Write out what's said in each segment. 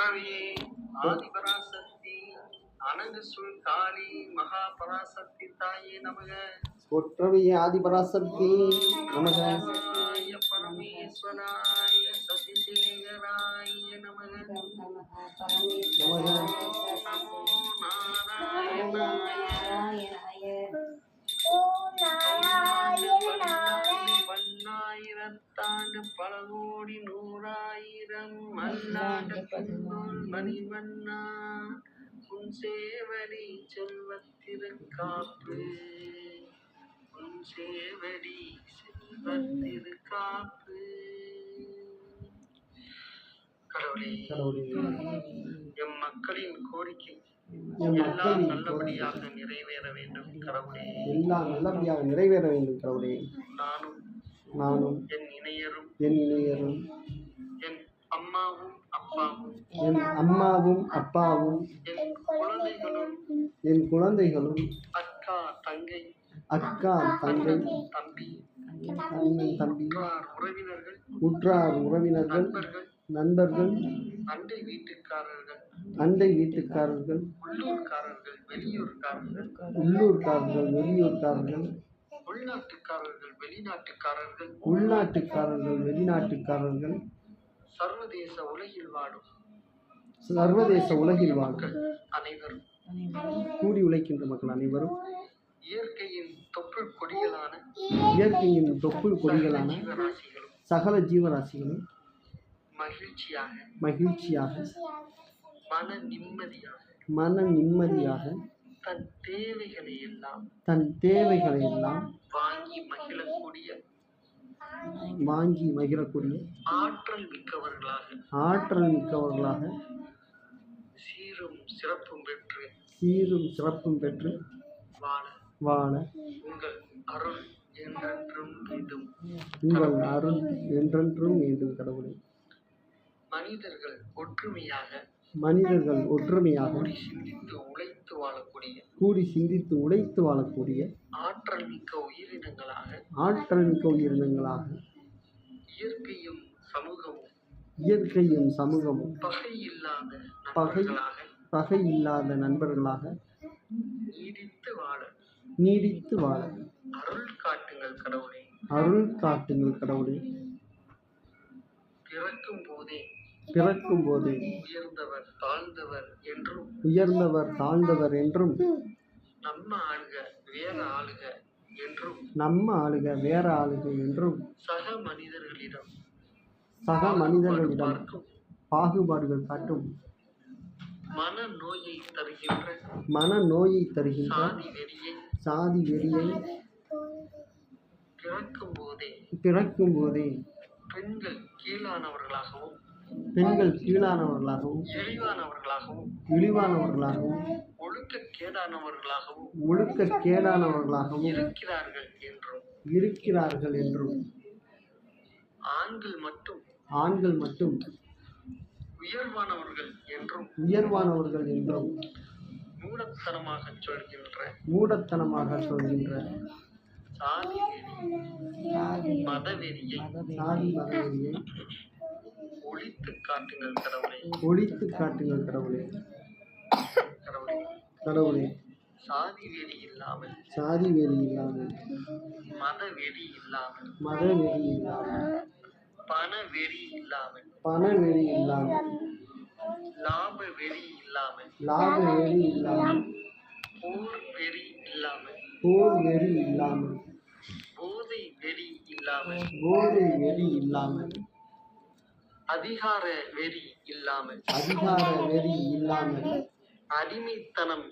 கொற்றவையே ஆதிபராசக்தி அனகுசுள் காளி மகாபராசக்தி தாயே நமக. கொற்றவையே ஆதிபராசக்தி நமக. பரமேஸ்வராய சசிசேகராய நமக. நமக. நமோ நாராயணாய. பல்லாயிரத்தாண்டு பல கோடி நூறாயிரம் மல்லாண்டு பந்தோல் மணிவண்ணா உன் சேவடி செல்வத்திருக்காப்பு. உன் சேவடி செல்வத்திருக்காப்பு. கடவுளே, எம் மக்களின் கோரிக்கை எல்லாம் நல்லபடியாக நிறைவேற வேண்டும் கடவுளே. எல்லாம் நல்லபடியாக நிறைவேற வேண்டும் கடவுளே. நானும் என் இணையரும் என் அம்மாவும் அப்பாவும் என் குழந்தைகளும் அக்கா தங்கை தம்பி உற்றார் உறவினர்கள் நண்பர்கள் அண்டை வீட்டுக்காரர்கள் உள்ளூர்காரர்கள் வெளியூர்காரர்கள் உள்நாட்டுக்காரர்கள் வெளிநாட்டுக்காரர்கள் சர்வதேச உலகில் வாழும் அனைவரும் கூடி உழைக்கின்ற மக்கள் அனைவரும் இயற்கையின் தொப்புள் கொடிகளான சகல ஜீவராசிகளும் மகிழ்ச்சியாக மன நிம்மதியாக தன் தேவைகளை எல்லாம் வாங்கி மகிழக்கூடிய ஆற்றல் மிக்கவர்களாக சீரும் சிறப்பும் பெற்று வாழ உங்கள் அருள் என்றென்றும் வேண்டும் கடவுளே. மனிதர்கள் ஒற்றுமையாக கூடி சிந்தித்து உழைத்து வாழக்கூடிய ஆற்றல் மிக்க உயிரினங்களாக இயற்கையும் சமூகமும் பகை இல்லாத நண்பர்களாக நீடித்து வாழ அருள் காட்டுங்கள் கடவுளே. பிறக்கும் போதே உயர்ந்தவர் தாழ்ந்தவர் என்றும் நம்ம ஆளுக வேற ஆளுக என்றும் சக மனிதர்களிடம் பாகுபாடுகள் காட்டும் மனநோயை தருகின்ற சாதி வெறியை பிறக்கும் போதே பெண்கள் கீழானவர்களாகவும் இழிவானவர்களாகவும் ஒழுக்கக்கேடானவர்களாகவும் இருக்கிறார்கள் என்றும் ஆண்கள் மட்டும் உயர்வானவர்கள் என்றும் மூடத்தனமாக சொல்கின்ற சாதி மதவெறியை ஒழித்து காட்டுங்கள் கடவுளே. சாதி வெறி இல்லாமல் மதவெறி இல்லாமல் பணவெறி இல்லாமல் லாப வெறி இல்லாமல் போர் வெறி இல்லாமல் போதை வெறி இல்லாமல் அதிகார வெறி இல்லாமல் அடிமைத்தனம்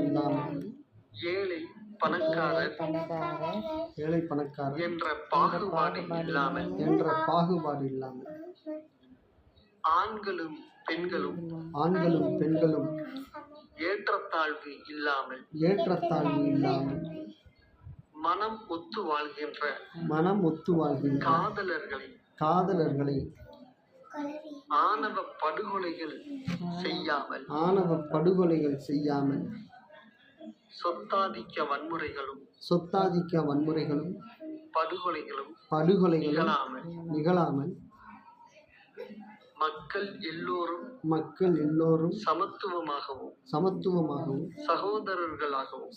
இல்லாமல் ஏழை பணக்காரர் என்ற பாகுபாடு இல்லாமல் ஆண்களும் பெண்களும் ஏற்றத்தாழ்வு இல்லாமல் மனம் ஒத்து வாழ்கின்ற காதலர்களை ஆணவ படுகொலைகள் செய்யாமல் சொத்தாதிக்க வன்முறைகளும் படுகொலைகளும் நிகழாமல் மக்கள் எல்லோரும் சமத்துவமாகவும் சகோதரர்களாகவும்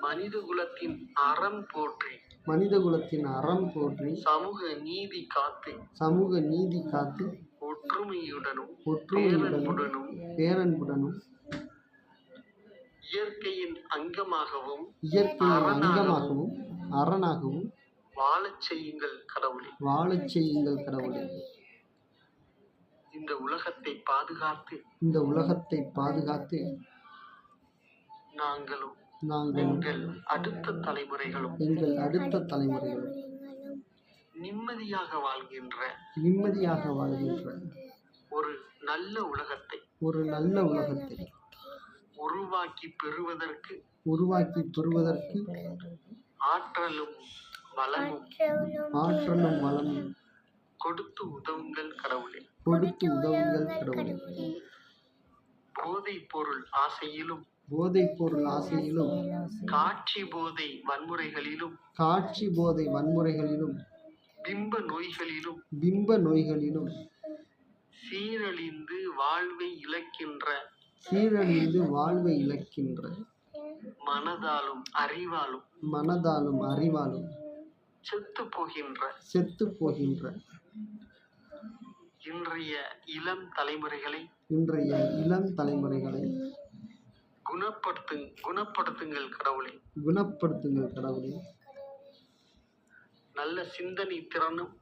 மனித குலத்தின் அறம் போற்றி சமூக நீதி காத்து ஒற்றுமையுடனும் பேரன்புடனும் இயற்கையின் அங்கமாகவும் அரணாகவும் வாழச் செய்யுங்கள் கடவுளே. இந்த உலகத்தை பாதுகாத்து நாங்களும் எங்கள் அடுத்த தலைமுறைகளும் நிம்மதியாக வாழ்கின்ற ஒரு நல்ல உலகத்தை உருவாக்கி பெறுவதற்கு ஆற்றலும் வளமும் கொடுத்து உதவுங்கள் கடவுளே. போதைப் பொருள் ஆசையிலும் காட்சி போதை வன்முறைகளிலும் பிம்ப நோய்களிலும் சீரழிந்து வாழ்வை இழக்கின்ற மனதாலும் அறிவாலும் செத்து போகின்ற இன்றைய இளம் தலைமுறைகளை குணப்படுத்துங்கள் கடவுளே. நல்ல சிந்தனை திறனும்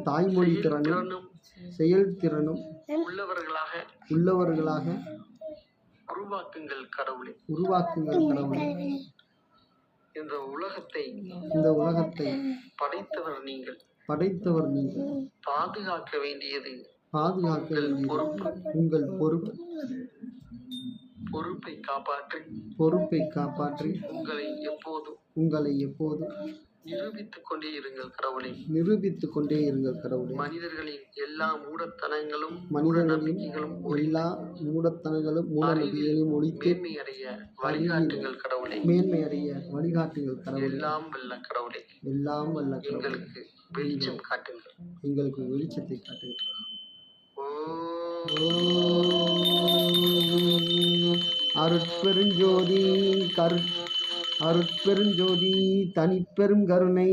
தாய்மொழி திறனும் செயல்திறனும் உள்ளவர்களாக உருவாக்குங்கள் கடவுளே. இந்த உலகத்தை படைத்தவர் நீங்கள். பாதுகாக்க வேண்டியது உங்கள் பொறுப்பு. பொறுப்பை காப்பாற்றி உங்களை எப்போதும் நிரூபித்துக் கொண்டே இருங்கள் கடவுளே. மனிதர்களின் எல்லா மூடத்தனங்களும் மூட நம்பிக்கைகளும் ஒழித்து வழிகாட்டுங்கள் கடவுளே. எல்லாம் வல்ல கடவுளே, எங்களுக்கு வெளிச்சத்தை காட்டுங்கள். அருட்பெருஞ்சோதி தனிப்பெரும் கருணை